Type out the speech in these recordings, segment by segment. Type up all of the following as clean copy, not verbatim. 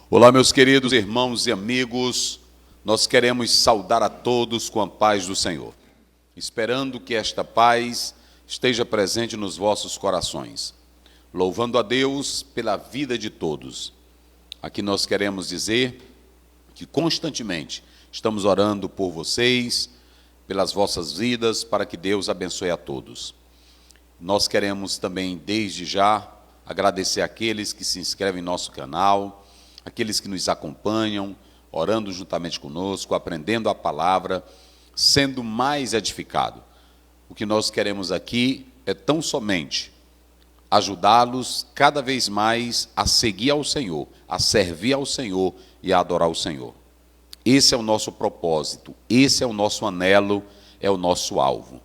Olá, meus queridos irmãos e amigos, nós queremos saudar a todos com a paz do Senhor, esperando que esta paz esteja presente nos vossos corações, louvando a Deus pela vida de todos. Aqui nós queremos dizer que constantemente estamos orando por vocês, pelas vossas vidas, para que Deus abençoe a todos. Nós queremos também, desde já, agradecer àqueles que se inscrevem em nosso canal, aqueles que nos acompanham, orando juntamente conosco, aprendendo a palavra, sendo mais edificado. O que nós queremos aqui é tão somente ajudá-los cada vez mais a seguir ao Senhor, a servir ao Senhor e a adorar o Senhor. Esse é o nosso propósito, esse é o nosso anelo, é o nosso alvo.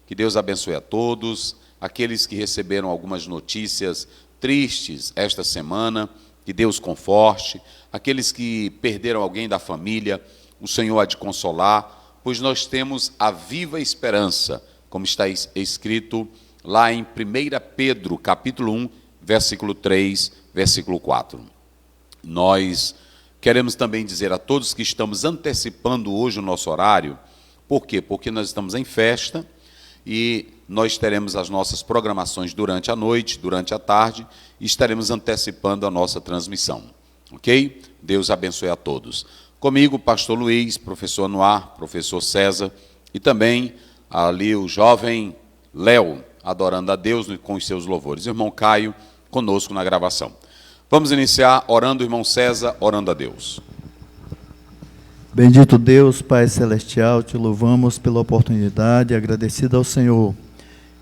Que Deus abençoe a todos, aqueles que receberam algumas notícias tristes esta semana, que Deus conforte, aqueles que perderam alguém da família, o Senhor há de consolar, pois nós temos a viva esperança, como está escrito lá em 1 Pedro, capítulo 1, versículo 3, versículo 4. Nós queremos também dizer a todos que estamos antecipando hoje o nosso horário. Por quê? Porque nós estamos em festa e nós teremos as nossas programações durante a noite, durante a tarde, e estaremos antecipando a nossa transmissão. Ok? Deus abençoe a todos. Comigo, pastor Luiz, professor Anuar, professor César, e também ali o jovem Léo, adorando a Deus com os seus louvores. Irmão Caio, conosco na gravação. Vamos iniciar orando, irmão César, orando a Deus. Bendito Deus, Pai Celestial, te louvamos pela oportunidade, agradecido ao Senhor.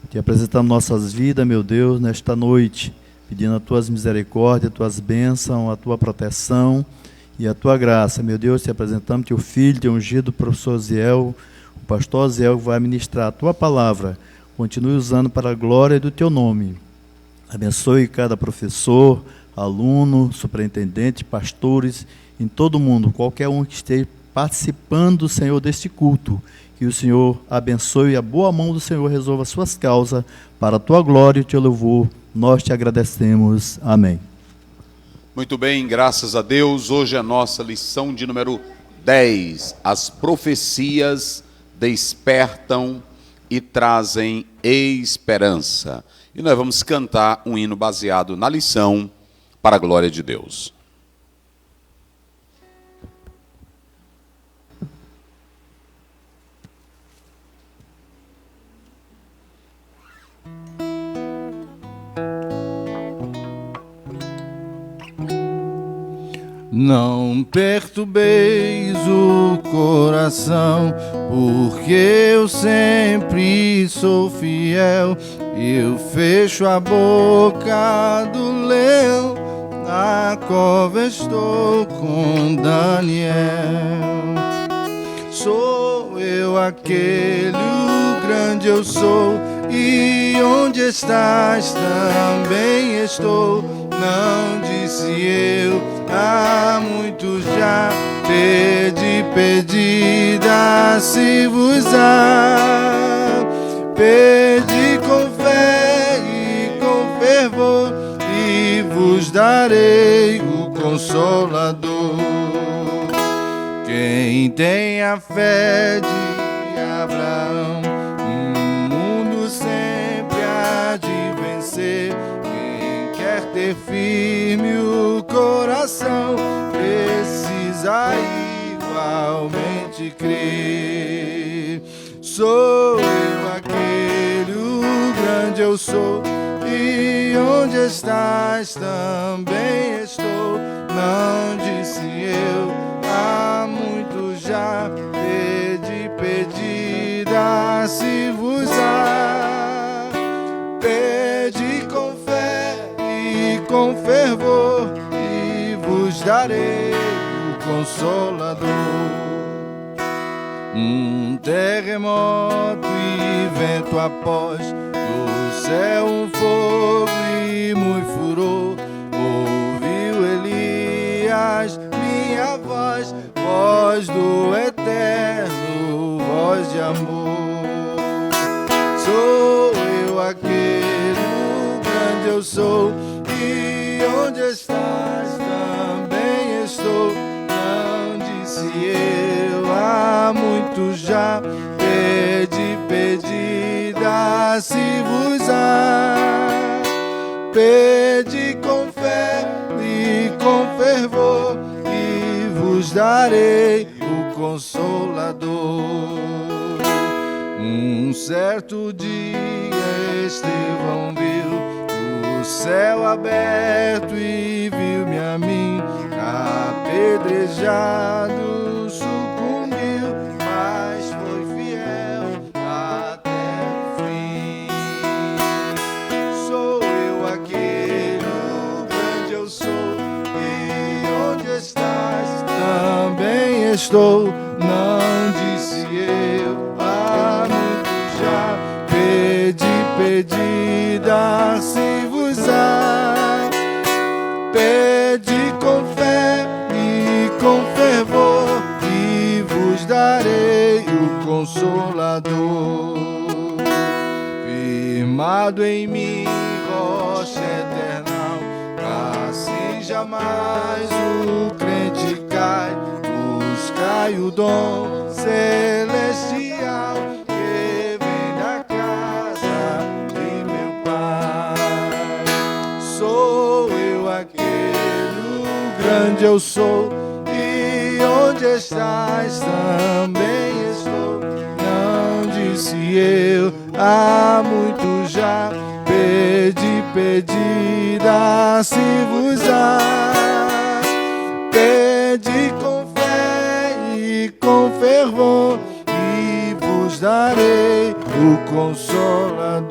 Te apresentamos nossas vidas, meu Deus, nesta noite, pedindo as tuas misericórdias, as tuas bênçãos, a tua proteção e a tua graça. Meu Deus, te apresentamos teu filho, teu ungido, o professor Ziel, o pastor Ziel, que vai ministrar a tua palavra. Continue usando para a glória do teu nome. Abençoe cada professor, aluno, superintendente, pastores, em todo mundo, qualquer um que esteja participando, Senhor, deste culto. Que o Senhor abençoe e a boa mão do Senhor resolva as suas causas para a tua glória e o teu louvor. Nós te agradecemos. Amém. Muito bem, graças a Deus. Hoje é a nossa lição de número 10. As profecias despertam e trazem esperança. E nós vamos cantar um hino baseado na lição para a glória de Deus. Não perturbeis o coração, porque eu sempre sou fiel. Eu fecho a boca do leão, na cova estou com Daniel. Sou eu aquele, o grande eu sou, e onde estás também estou. Não disse eu, há muito já, pedi, dá-se-vos-á. Pedi com fé e com fervor, e vos darei o Consolador. Quem tem a fé de Abraão, o mundo sempre há de vencer. Ter firme o coração, precisa igualmente crer. Sou eu aquele, o grande eu sou, e onde estás também estou. Não disse eu, há muito já, pedi, dá-se-vos-á. Pedi com fé e com fervor, e vos darei o Consolador. Um terremoto e vento após, do céu um fogo e muito furor. Ouviu Elias minha voz, voz do Eterno, voz de amor. Sou eu aquele, o grande eu sou, e onde estás também muito já. Pedi, dar-se-vos-á. Pedi com fé e com fervor, e vos darei o Consolador. Um certo dia Estevão viu o céu aberto e viu-me a mim apedrejado, sucumbiu, mas foi fiel até o fim. Sou eu aquele, o grande eu sou, e onde estás também estou. Não disse eu há muito já. Pedi, dar-se-vos-á. Pedi com fé e com fervor, e vos darei o Consolador. Firmado em mim, rocha eternal, assim jamais o crente cai. Buscai o dom celestial que vem da casa de meu Pai. Sou eu aquele, o grande eu sou, e onde estás também estou. Não disse eu há muito já. Pedi, dar-se-vos-á. Pedi com com fervor, e vos darei o Consolador.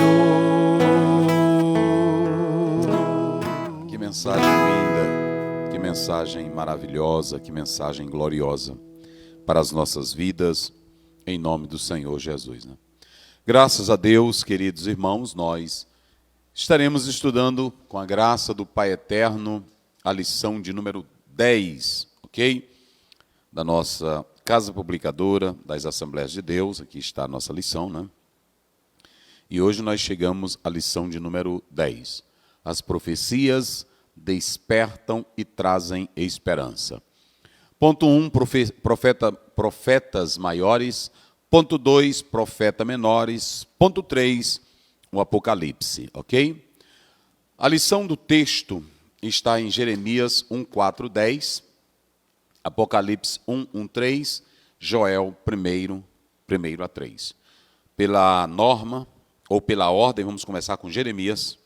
Que mensagem linda, que mensagem maravilhosa, que mensagem gloriosa para as nossas vidas, em nome do Senhor Jesus, né? Graças a Deus, queridos irmãos, nós estaremos estudando, com a graça do Pai Eterno, a lição de número 10, ok? Da nossa Casa Publicadora das Assembleias de Deus. Aqui está a nossa lição, né? E hoje nós chegamos à lição de número 10. As profecias despertam e trazem esperança. Ponto 1, profetas maiores. Ponto 2, profeta menores. Ponto 3, o Apocalipse, ok? A lição do texto está em Jeremias 1, 4, 10. Apocalipse 1, 3, Joel 1 a 3. Pela norma, ou pela ordem, vamos começar com Jeremias.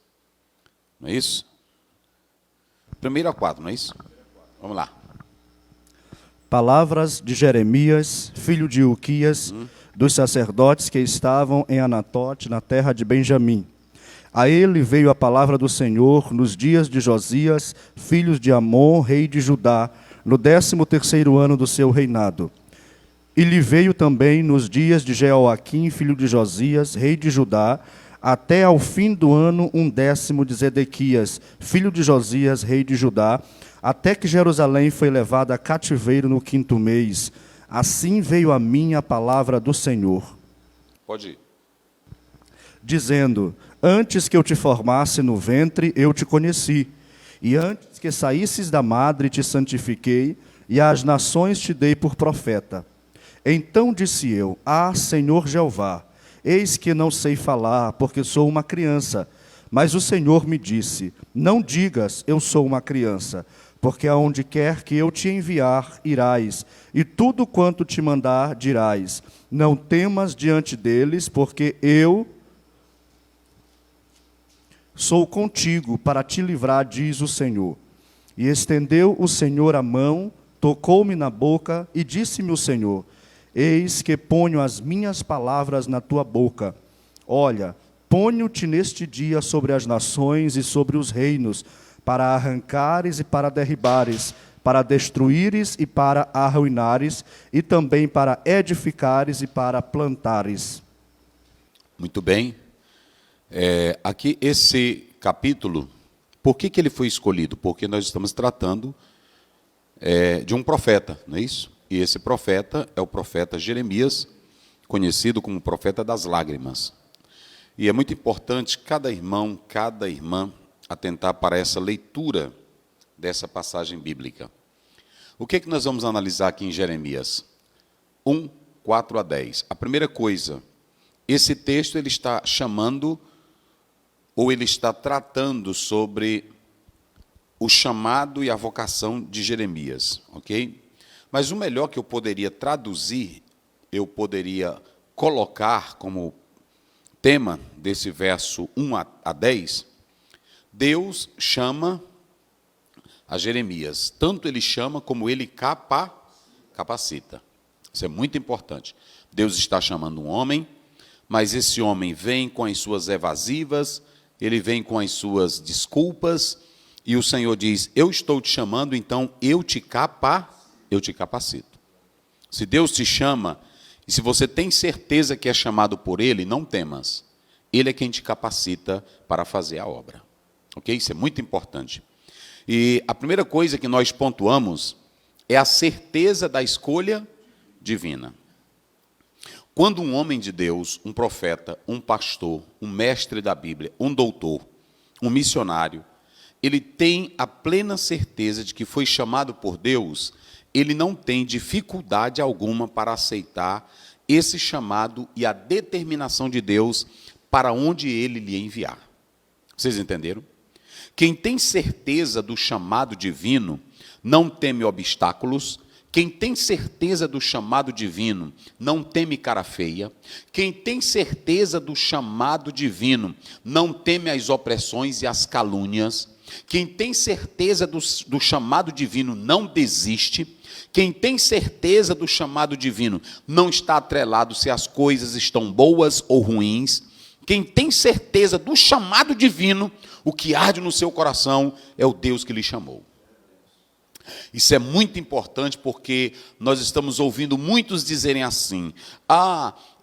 Não é isso? 1 a 4, não é isso? Vamos lá. Palavras de Jeremias, filho de Ilquias, dos sacerdotes que estavam em Anatote, na terra de Benjamim. A ele veio a palavra do Senhor nos dias de Josias, filho de Amon, rei de Judá, no 13º ano do seu reinado. E lhe veio também nos dias de Jeoaquim, filho de Josias, rei de Judá, até ao fim do ano 10º de Zedequias, filho de Josias, rei de Judá, até que Jerusalém foi levada a cativeiro no 5º mês. Assim veio a mim a palavra do Senhor. Pode ir. Dizendo: antes que eu te formasse no ventre, eu te conheci. E antes que saísses da madre, te santifiquei, e às nações te dei por profeta. Então disse eu: ah, Senhor Jeová, eis que não sei falar, porque sou uma criança. Mas o Senhor me disse: não digas, eu sou uma criança, porque aonde quer que eu te enviar, irás, e tudo quanto te mandar, dirás. Não temas diante deles, porque eu sou contigo para te livrar, diz o Senhor. E estendeu o Senhor a mão, tocou-me na boca, e disse-me o Senhor: eis que ponho as minhas palavras na tua boca. Olha, ponho-te neste dia sobre as nações e sobre os reinos, para arrancares e para derribares, para destruíres e para arruinares, e também para edificares e para plantares. Muito bem. Aqui, esse capítulo, por que ele foi escolhido? Porque nós estamos tratando de um profeta, não é isso? E esse profeta é o profeta Jeremias, conhecido como profeta das lágrimas. E é muito importante cada irmão, cada irmã, atentar para essa leitura dessa passagem bíblica. O que é que nós vamos analisar aqui em Jeremias? 4 a 10. A primeira coisa, esse texto ele está chamando, ou ele está tratando sobre o chamado e a vocação de Jeremias, ok? Mas o melhor que eu poderia traduzir, eu poderia colocar como tema desse verso 1 a 10, Deus chama a Jeremias. Tanto ele chama como ele capacita. Isso é muito importante. Deus está chamando um homem, mas esse homem vem com as suas evasivas, ele vem com as suas desculpas, e o Senhor diz, eu estou te chamando, então eu te capacito. Se Deus te chama, e se você tem certeza que é chamado por Ele, não temas. Ele é quem te capacita para fazer a obra. Ok? Isso é muito importante. E a primeira coisa que nós pontuamos é a certeza da escolha divina. Quando um homem de Deus, um profeta, um pastor, um mestre da Bíblia, um doutor, um missionário, ele tem a plena certeza de que foi chamado por Deus, ele não tem dificuldade alguma para aceitar esse chamado e a determinação de Deus para onde ele lhe enviar. Vocês entenderam? Quem tem certeza do chamado divino não teme obstáculos. Quem tem certeza do chamado divino não teme cara feia. Quem tem certeza do chamado divino não teme as opressões e as calúnias. Quem tem certeza do chamado divino não desiste. Quem tem certeza do chamado divino não está atrelado se as coisas estão boas ou ruins. Quem tem certeza do chamado divino, o que arde no seu coração é o Deus que lhe chamou. Isso é muito importante porque nós estamos ouvindo muitos dizerem assim,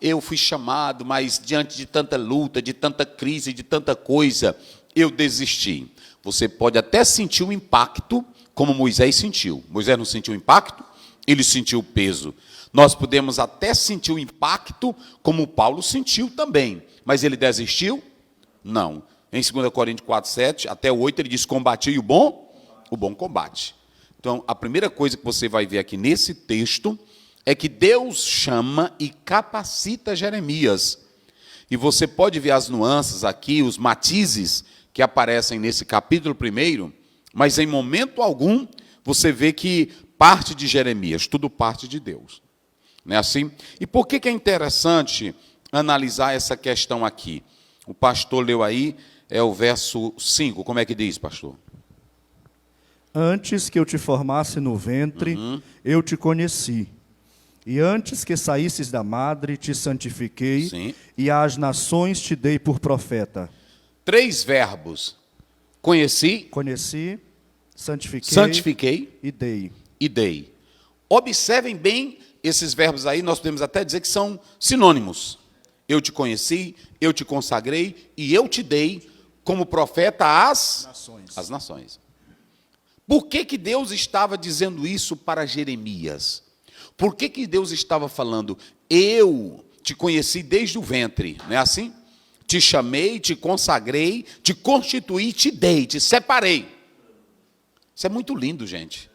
eu fui chamado, mas diante de tanta luta, de tanta crise, de tanta coisa, eu desisti. Você pode até sentir o impacto, como Moisés sentiu. Moisés não sentiu o impacto, ele sentiu o peso. Nós podemos até sentir o impacto, como Paulo sentiu também. Mas ele desistiu? Não. Em 2 Coríntios 4, 7, até 8, ele diz, combati o bom combate. Então, a primeira coisa que você vai ver aqui nesse texto é que Deus chama e capacita Jeremias. E você pode ver as nuances aqui, os matizes que aparecem nesse capítulo 1, mas em momento algum você vê que parte de Jeremias, tudo parte de Deus. Não é assim? E por que é interessante analisar essa questão aqui? O pastor leu aí, é o verso 5. Como é que diz, pastor? Antes que eu te formasse no ventre, eu te conheci. E antes que saísses da madre, te santifiquei. Sim. E às nações te dei por profeta. 3 verbos. Conheci, santifiquei e dei. Observem bem esses verbos aí, nós podemos até dizer que são sinônimos. Eu te conheci, eu te consagrei e eu te dei como profeta às nações. Por que Deus estava dizendo isso para Jeremias? Por que Deus estava falando, eu te conheci desde o ventre, não é assim? Te chamei, te consagrei, te constituí, te dei, te separei. Isso é muito lindo, gente.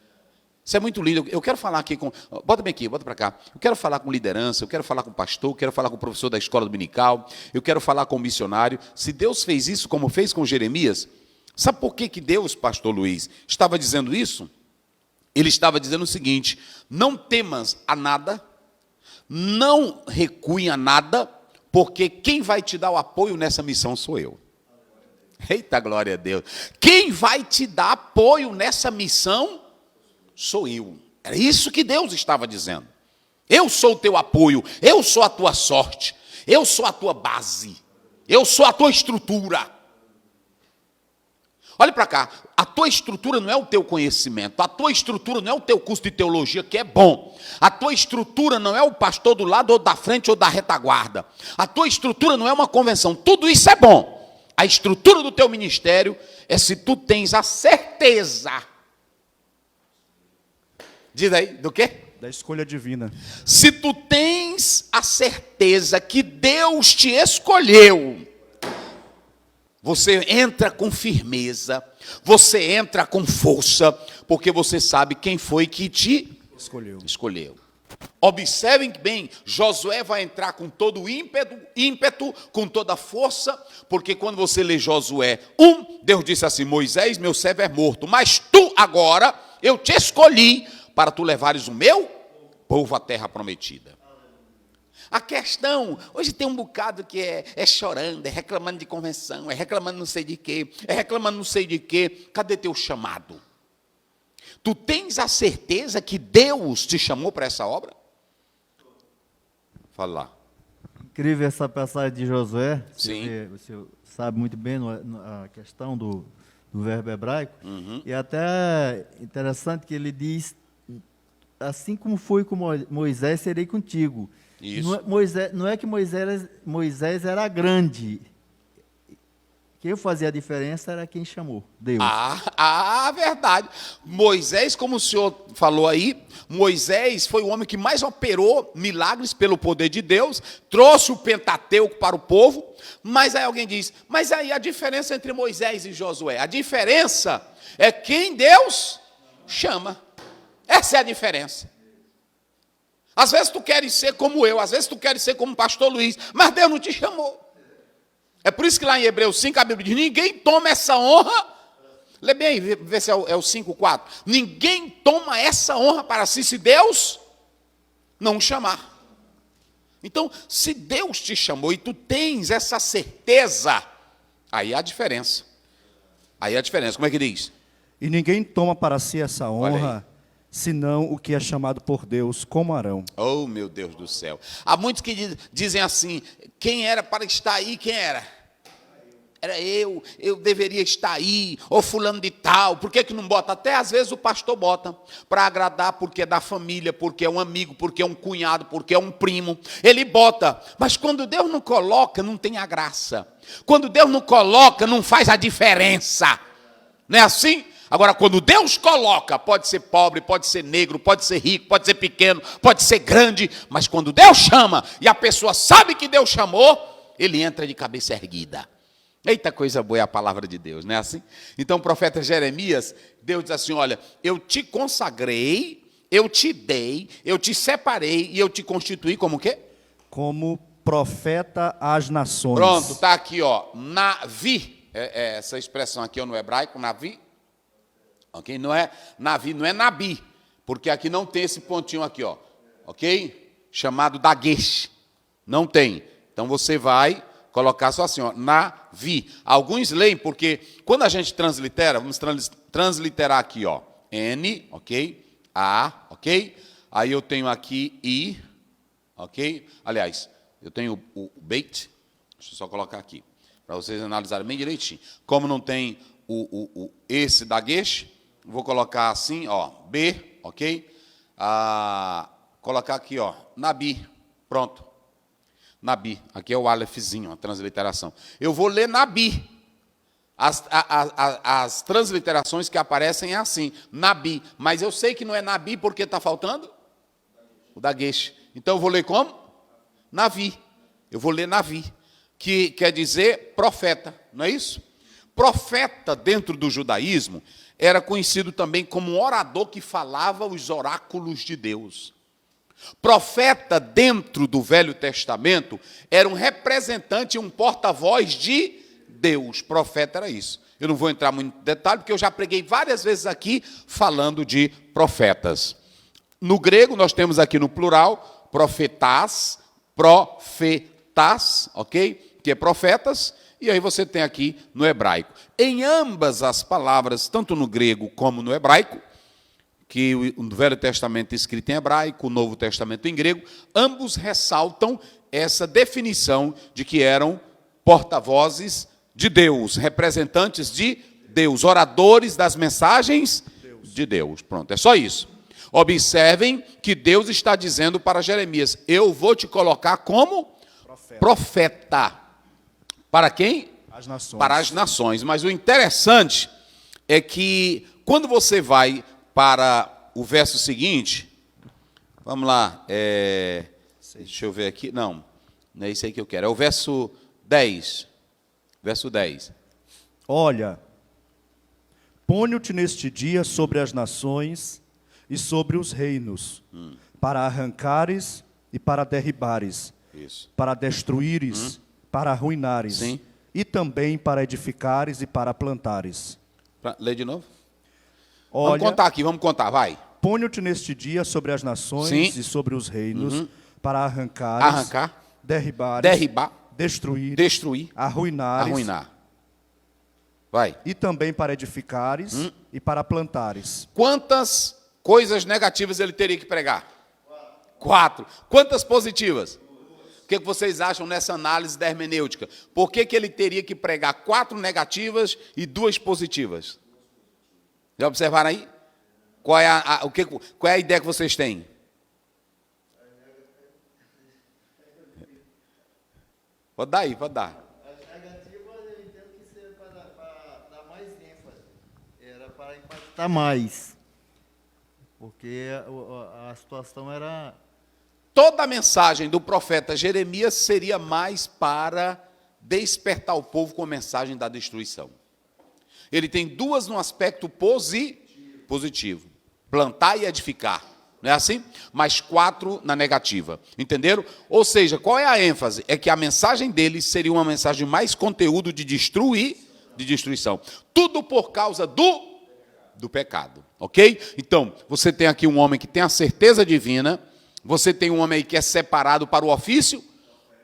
Isso é muito lindo. Eu quero falar aqui com... Bota bem aqui, bota para cá. Eu quero falar com liderança, eu quero falar com o pastor, eu quero falar com o professor da escola dominical, eu quero falar com o missionário. Se Deus fez isso como fez com Jeremias, sabe por que Deus, pastor Luiz, estava dizendo isso? Ele estava dizendo o seguinte, não temas a nada, não recue a nada, porque quem vai te dar o apoio nessa missão sou eu. Eita, glória a Deus. Quem vai te dar apoio nessa missão sou eu. Era isso que Deus estava dizendo. Eu sou o teu apoio, eu sou a tua sorte, eu sou a tua base, eu sou a tua estrutura. Olha para cá, a tua estrutura não é o teu conhecimento, a tua estrutura não é o teu curso de teologia, que é bom. A tua estrutura não é o pastor do lado ou da frente ou da retaguarda. A tua estrutura não é uma convenção, tudo isso é bom. A estrutura do teu ministério é se tu tens a certeza. Diz aí, do quê? Da escolha divina. Se tu tens a certeza que Deus te escolheu, você entra com firmeza, você entra com força, porque você sabe quem foi que te escolheu. Observem bem, Josué vai entrar com todo o ímpeto, com toda a força, porque quando você lê Josué 1, Deus disse assim: Moisés, meu servo é morto, mas tu agora, eu te escolhi para tu levares o meu povo à terra prometida. A questão, hoje tem um bocado que é chorando, é reclamando de convenção, é reclamando não sei de quê, é reclamando não sei de quê. Cadê teu chamado? Tu tens a certeza que Deus te chamou para essa obra? Fala lá. Incrível essa passagem de Josué. Sim. Você sabe muito bem a questão do verbo hebraico. E até interessante que ele diz, assim como foi com Moisés, serei contigo. Isso. Não é que Moisés era grande. Quem fazia a diferença era quem chamou, Deus. Verdade. Moisés, como o senhor falou aí, Moisés foi o homem que mais operou milagres pelo poder de Deus, trouxe o Pentateuco para o povo, mas aí alguém diz, mas aí a diferença entre Moisés e Josué? A diferença é quem Deus chama. Essa é a diferença. Às vezes tu queres ser como eu, às vezes tu queres ser como o pastor Luiz, mas Deus não te chamou. É por isso que lá em Hebreus 5 a Bíblia diz, ninguém toma essa honra. Lê bem aí, vê se é o 5:4. Ninguém toma essa honra para si se Deus não chamar. Então, se Deus te chamou e tu tens essa certeza, aí há a diferença. Aí há a diferença. Como é que diz? E ninguém toma para si essa honra, senão o que é chamado por Deus, como Arão. Oh, meu Deus do céu. Há muitos que dizem assim, quem era para estar aí, quem era? Era eu deveria estar aí, ou fulano de tal. Por que não bota? Até às vezes o pastor bota, para agradar, porque é da família, porque é um amigo, porque é um cunhado, porque é um primo. Ele bota, mas quando Deus não coloca, não tem a graça. Quando Deus não coloca, não faz a diferença. Não é assim? Agora, quando Deus coloca, pode ser pobre, pode ser negro, pode ser rico, pode ser pequeno, pode ser grande, mas quando Deus chama, e a pessoa sabe que Deus chamou, ele entra de cabeça erguida. Eita, coisa boa é a palavra de Deus, não é assim? Então, o profeta Jeremias, Deus diz assim, olha, eu te consagrei, eu te dei, eu te separei e eu te constituí como o quê? Como profeta às nações. Pronto, está aqui, ó, Navi, essa expressão aqui no hebraico, Navi. Ok? Não é Navi, não é Nabi, porque aqui não tem esse pontinho aqui, ó. Ok? Chamado Dagesh. Não tem. Então você vai colocar só assim, ó, Navi. Alguns leem, porque quando a gente translitera, vamos transliterar aqui, ó. N, ok? A, ok? Aí eu tenho aqui I, ok? Aliás, eu tenho o beit, deixa eu só colocar aqui, para vocês analisarem bem direitinho. Como não tem esse Dagesh, vou colocar assim, ó, B, ok? Colocar aqui, ó, Nabi, pronto. Nabi, aqui é o Alephezinho, a transliteração. Eu vou ler Nabi. As transliterações que aparecem é assim, Nabi. Mas eu sei que não é Nabi porque está faltando o Dagesh. Então eu vou ler como? Navi. Eu vou ler Navi, que quer dizer profeta, não é isso? Profeta, dentro do judaísmo, era conhecido também como um orador que falava os oráculos de Deus. Profeta, dentro do Velho Testamento, era um representante, um porta-voz de Deus. Profeta era isso. Eu não vou entrar muito em detalhe, porque eu já preguei várias vezes aqui falando de profetas. No grego, nós temos aqui no plural, profetas, ok? Que é profetas. E aí você tem aqui no hebraico. Em ambas as palavras, tanto no grego como no hebraico, que o Velho Testamento é escrito em hebraico, o Novo Testamento em grego, ambos ressaltam essa definição de que eram porta-vozes de Deus, representantes de Deus, oradores das mensagens de Deus. Pronto, é só isso. Observem que Deus está dizendo para Jeremias, eu vou te colocar como profeta. Para quem? As nações. Para as nações. Mas o interessante é que quando você vai para o verso seguinte, vamos lá, deixa eu ver aqui, não é isso aí que eu quero, é o verso 10. Verso 10. Olha, ponho-te neste dia sobre as nações e sobre os reinos, para arrancares e para derribares, Isso. para destruíres, para arruinares, Sim. e também para edificares e para plantares. Lê de novo. Olha, Vamos contar aqui, vamos contar, vai. ponho-te neste dia sobre as nações Sim. e sobre os reinos, para arrancares, Arrancar, derribares, derribar, destruir, destruir, arruinares, arruinar. Vai. e também para edificares e para plantares. Quantas coisas negativas ele teria que pregar? 4. Quantas positivas? O que vocês acham nessa análise da hermenêutica? Por que ele teria que pregar 4 negativas e 2 positivas? Já observaram aí? Qual é a ideia que vocês têm? Pode dar aí, pode dar. As negativas eu entendo que seja para dar mais ênfase. Era para impactar mais. Porque a situação era... Toda a mensagem do profeta Jeremias seria mais para despertar o povo com a mensagem da destruição. Ele tem 2 no aspecto positivo. Plantar e edificar. Não é assim? Mas 4 na negativa. Entenderam? Ou seja, qual é a ênfase? É que a mensagem dele seria uma mensagem mais conteúdo de destruição. Tudo por causa do pecado. Ok? Então, você tem aqui um homem que tem a certeza divina. Você tem um homem aí que é separado para o ofício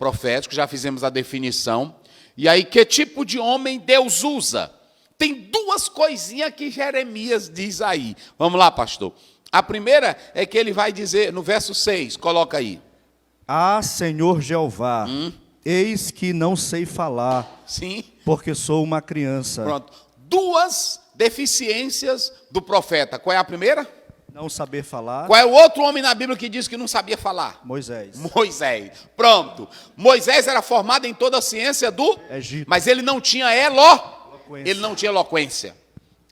profético. Já fizemos a definição. E aí, que tipo de homem Deus usa? Tem 2 coisinhas que Jeremias diz aí. Vamos lá, pastor. A primeira é que ele vai dizer, no verso 6, coloca aí. Ah, Senhor Jeová, eis que não sei falar, Sim. porque sou uma criança. Pronto. 2 deficiências do profeta. Qual é a primeira? Não saber falar, Qual é o outro homem na Bíblia que diz que não sabia falar? Moisés. Moisés. Pronto. Moisés era formado em toda a ciência do Egito. mas ele não tinha Eloquência. ele não tinha eloquência.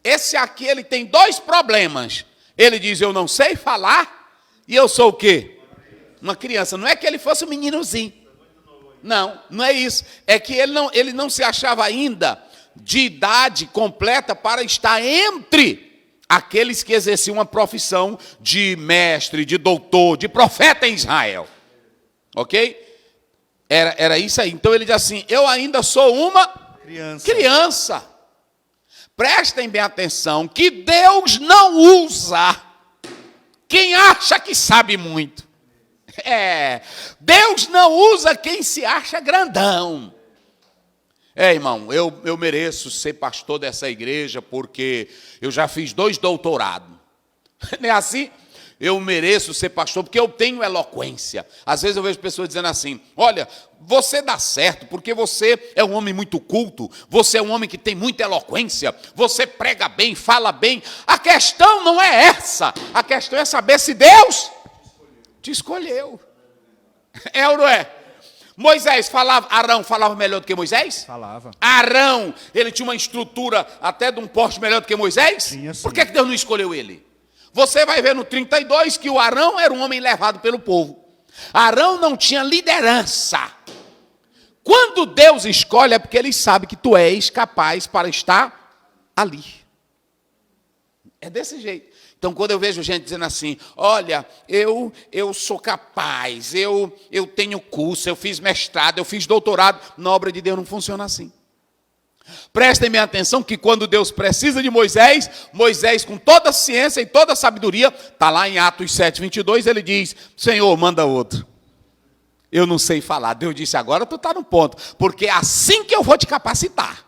Esse aqui, ele tem 2 problemas. Ele diz, eu não sei falar, e eu sou o quê? Uma criança. Não é que ele fosse um meninozinho. Não, não é isso. É que ele não se achava ainda de idade completa para estar entre aqueles que exerciam uma profissão de mestre, de doutor, de profeta em Israel. Ok? Era isso aí. Então ele diz assim, eu ainda sou uma criança. Prestem bem atenção que Deus não usa quem acha que sabe muito. Deus não usa quem se acha grandão. Irmão, eu mereço ser pastor dessa igreja porque eu já fiz 2 doutorados. Não é assim? Eu mereço ser pastor porque eu tenho eloquência. Às vezes eu vejo pessoas dizendo assim, olha, você dá certo porque você é um homem muito culto, você é um homem que tem muita eloquência, você prega bem, fala bem. A questão não é essa. A questão é saber se Deus te escolheu. É ou não é? Arão falava melhor do que Moisés? Falava. Arão, ele tinha uma estrutura até de um porte melhor do que Moisés? Tinha, sim. Por que Deus não escolheu ele? Você vai ver no 32 que o Arão era um homem levado pelo povo. Arão não tinha liderança. Quando Deus escolhe é porque ele sabe que tu és capaz para estar ali. É desse jeito. Então, quando eu vejo gente dizendo assim, olha, eu sou capaz, eu tenho curso, eu fiz mestrado, eu fiz doutorado, na obra de Deus não funciona assim. Prestem bem atenção que quando Deus precisa de Moisés, Moisés com toda a ciência e toda a sabedoria, está lá em Atos 7:22, ele diz, Senhor, manda outro. Eu não sei falar. Deus disse, agora tu está no ponto, porque é assim que eu vou te capacitar.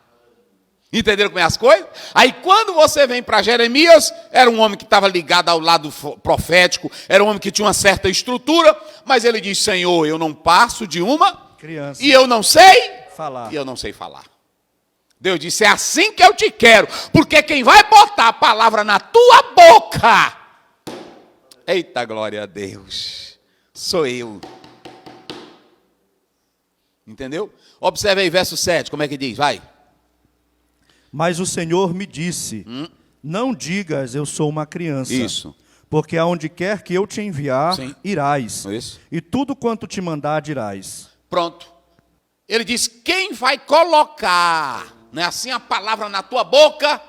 Entenderam como é as coisas? Aí quando você vem para Jeremias, era um homem que estava ligado ao lado profético, era um homem que tinha uma certa estrutura, mas ele diz, Senhor, eu não passo de uma Criança. e eu não sei Falar. E eu não sei falar. Deus disse, é assim que eu te quero, porque quem vai botar a palavra na tua boca, eita glória a Deus, sou eu. Entendeu? Observe aí verso 7, como é que diz? Vai. Mas o Senhor me disse, não digas eu sou uma criança. Isso. Porque aonde quer que eu te enviar, Sim. irás. Isso. E tudo quanto te mandar dirás. Pronto. Ele diz, quem vai colocar, não é assim, a palavra na tua boca,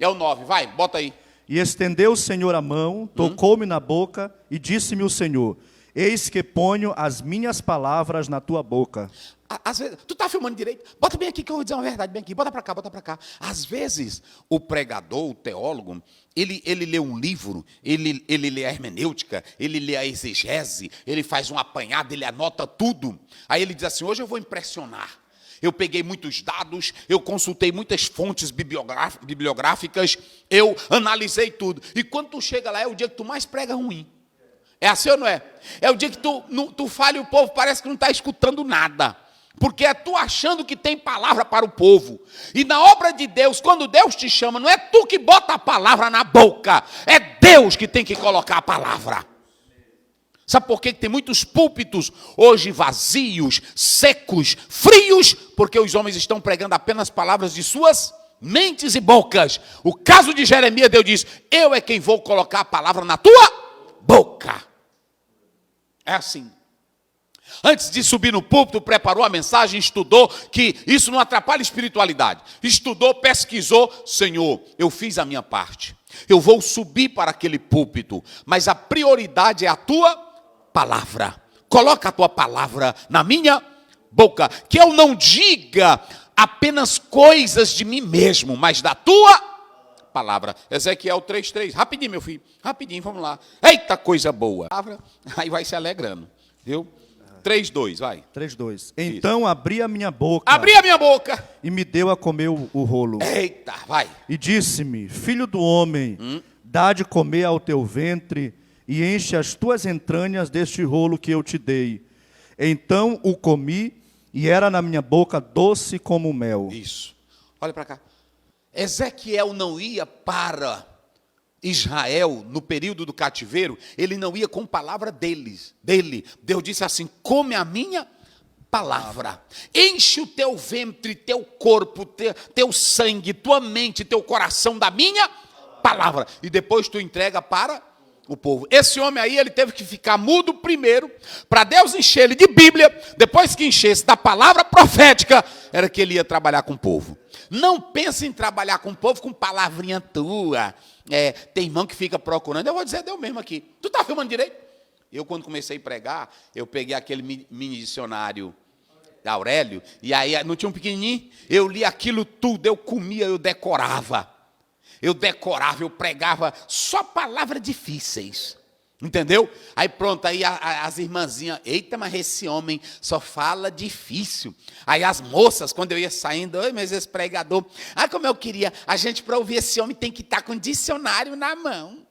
é o 9, vai, bota aí. E estendeu o Senhor a mão, tocou-me na boca e disse-me o Senhor: eis que ponho as minhas palavras na tua boca. Às vezes, tu está filmando direito? Bota bem aqui que eu vou dizer uma verdade, bem aqui. Bota para cá, bota para cá. Às vezes, o pregador, o teólogo, ele lê um livro, ele lê a hermenêutica, ele lê a exegese, ele faz um apanhado, ele anota tudo. Aí ele diz assim, hoje eu vou impressionar. Eu peguei muitos dados, eu consultei muitas fontes bibliográficas, eu analisei tudo. E quando tu chega lá, é o dia que tu mais prega ruim. É assim ou não é? É o dia que tu fala e o povo parece que não está escutando nada. Porque é tu achando que tem palavra para o povo. E na obra de Deus, quando Deus te chama, não é tu que bota a palavra na boca. É Deus que tem que colocar a palavra. Sabe por que tem muitos púlpitos hoje vazios, secos, frios? Porque os homens estão pregando apenas palavras de suas mentes e bocas. O caso de Jeremias, Deus diz, eu é quem vou colocar a palavra na tua boca. É assim. Antes de subir no púlpito, preparou a mensagem, estudou, que isso não atrapalha a espiritualidade. Estudou, pesquisou, Senhor, eu fiz a minha parte. Eu vou subir para aquele púlpito, mas a prioridade é a tua palavra. Coloca a tua palavra na minha boca, que eu não diga apenas coisas de mim mesmo, mas da tua palavra. Ezequiel 3:3. Rapidinho, meu filho. Rapidinho, vamos lá. Eita, coisa boa. Aí vai se alegrando. Viu? 3:2, vai. 3:2. Então abri a minha boca. Abri a minha boca. E me deu a comer o rolo. Eita, vai. E disse-me, filho do homem, dá de comer ao teu ventre e enche as tuas entranhas deste rolo que eu te dei. Então o comi e era na minha boca doce como mel. Isso. Olha para cá. Ezequiel não ia para Israel no período do cativeiro, ele não ia com palavra dele. Deus disse assim, come a minha palavra. Enche o teu ventre, teu corpo, teu sangue, tua mente, teu coração da minha palavra. E depois tu entrega para o povo. Esse homem aí, ele teve que ficar mudo primeiro, para Deus encher ele de Bíblia, depois que enchesse da palavra profética, era que ele ia trabalhar com o povo. Não pense em trabalhar com o povo com palavrinha tua. Tem irmão que fica procurando, eu vou dizer, deu mesmo aqui. Tu está filmando direito? Eu, quando comecei a pregar, eu peguei aquele mini dicionário da Aurélio, e aí não tinha um pequenininho? Eu li aquilo tudo, eu comia, eu decorava. Eu pregava só palavras difíceis. Entendeu? Aí pronto, aí as irmãzinhas, eita, mas esse homem só fala difícil. Aí as moças, quando eu ia saindo, oi, mas esse pregador, como eu queria, a gente para ouvir esse homem tem que estar com um dicionário na mão.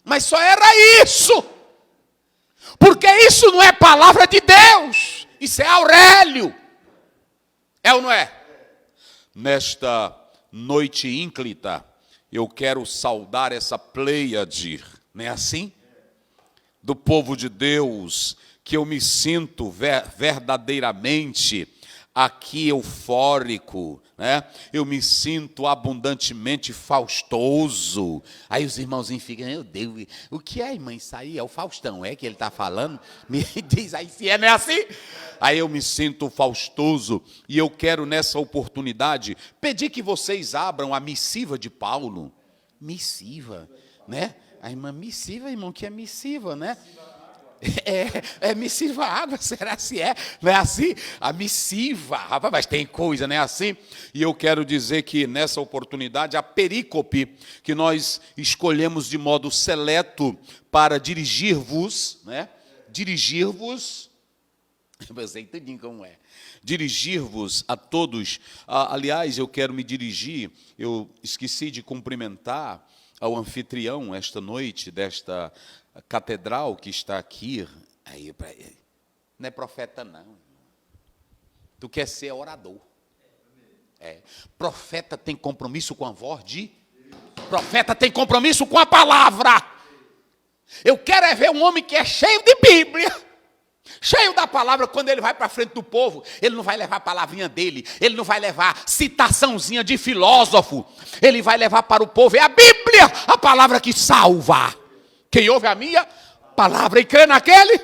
Mas só era isso. Porque isso não é palavra de Deus, isso é Aurélio. É ou não é? Nesta noite ínclita, eu quero saudar essa pleiade, não é assim? Do povo de Deus, que eu me sinto verdadeiramente aqui eufórico, né? Eu me sinto abundantemente faustoso. Aí os irmãozinhos ficam, meu Deus, o que é, irmã? Isso aí é o Faustão, é que ele está falando? Me diz aí se não é assim? Aí eu me sinto faustoso e eu quero nessa oportunidade pedir que vocês abram a missiva de Paulo. Missiva, né? A irmã missiva, irmão, que é missiva, né? É missiva água, será se é? Não é assim? A missiva, rapaz, mas tem coisa, não é assim? E eu quero dizer que nessa oportunidade, a perícope que nós escolhemos de modo seleto para dirigir-vos, né? Dirigir-vos, eu sei tudinho como é. Dirigir-vos a todos. Aliás, eu quero me dirigir, eu esqueci de cumprimentar ao anfitrião esta noite, desta catedral que está aqui. Aí, não é profeta, não. Tu quer ser orador. Profeta tem compromisso com a voz de... Profeta tem compromisso com a palavra. Eu quero ver um homem que é cheio de Bíblia, cheio da palavra. Quando ele vai para frente do povo, ele não vai levar a palavrinha dele, ele não vai levar citaçãozinha de filósofo, ele vai levar para o povo, é a Bíblia, a palavra que salva. Quem ouve a minha palavra e crê naquele,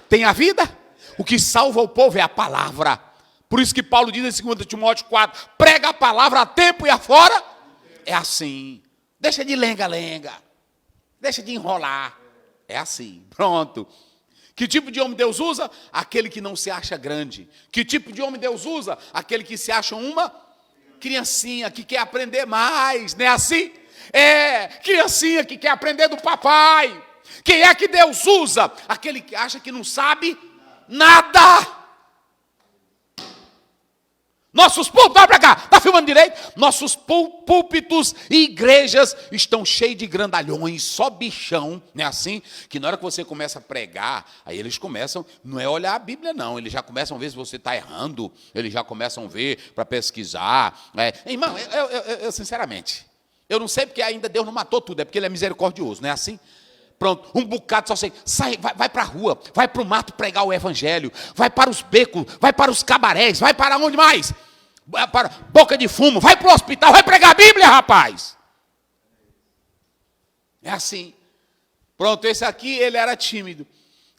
tem a vida. O que salva o povo é a palavra. Por isso que Paulo diz em 2 Timóteo 4, prega a palavra a tempo e afora. É assim. Deixa de lenga-lenga. Deixa de enrolar. É assim, pronto. Que tipo de homem Deus usa? Aquele que não se acha grande. Que tipo de homem Deus usa? Aquele que se acha uma criancinha, que quer aprender mais, não é assim? É, criancinha que quer aprender do papai. Quem é que Deus usa? Aquele que acha que não sabe nada. Nossos púlpitos, vai para cá, está filmando direito? Nossos púlpitos e igrejas estão cheios de grandalhões, só bichão, não é assim? Que na hora que você começa a pregar, aí eles começam, não é olhar a Bíblia não, eles já começam a ver se você está errando, eles já começam a ver para pesquisar. Irmão, eu sinceramente, eu não sei porque ainda Deus não matou tudo, é porque Ele é misericordioso, não é assim? Pronto, um bocado só sei, sai, vai para a rua, vai para o mato pregar o evangelho, vai para os becos, vai para os cabarés, vai para onde mais? Vai para boca de fumo, vai para o hospital, vai pregar a Bíblia, rapaz. É assim. Pronto, esse aqui, ele era tímido.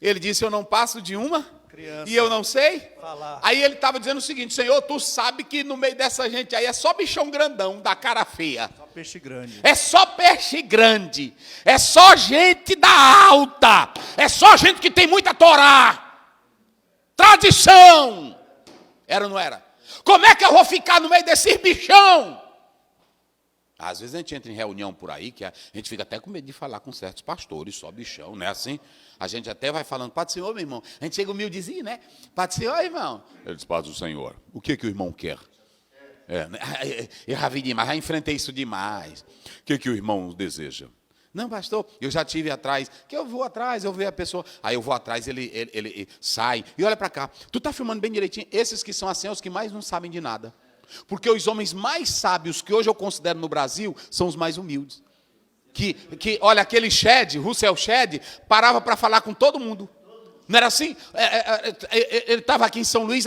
Ele disse, eu não passo de uma criança. E eu não sei falar. Aí ele estava dizendo o seguinte, Senhor, tu sabe que no meio dessa gente aí é só bichão grandão, da cara feia. Só peixe grande. É só peixe grande. É só gente da alta. É só gente que tem muita Torá. Tradição. Era ou não era? Como é que eu vou ficar no meio desse bichão? Às vezes a gente entra em reunião por aí, que a gente fica até com medo de falar com certos pastores, só bichão, não é assim? A gente até vai falando, Pai do Senhor, meu irmão. A gente chega humildezinho, né? Pai do Senhor, irmão. Ele diz, Pai do Senhor, o que o irmão quer? Eu já vi demais, já enfrentei isso demais. O que o irmão deseja? Não, pastor, eu já tive atrás. Que eu vou atrás, eu vejo a pessoa. Aí eu vou atrás, ele sai. E olha para cá. Tu está filmando bem direitinho. Esses que são assim, são os que mais não sabem de nada. Porque os homens mais sábios que hoje eu considero no Brasil são os mais humildes. Olha, aquele Russell Shedd, parava para falar com todo mundo. Não era assim? Ele estava aqui em São Luís,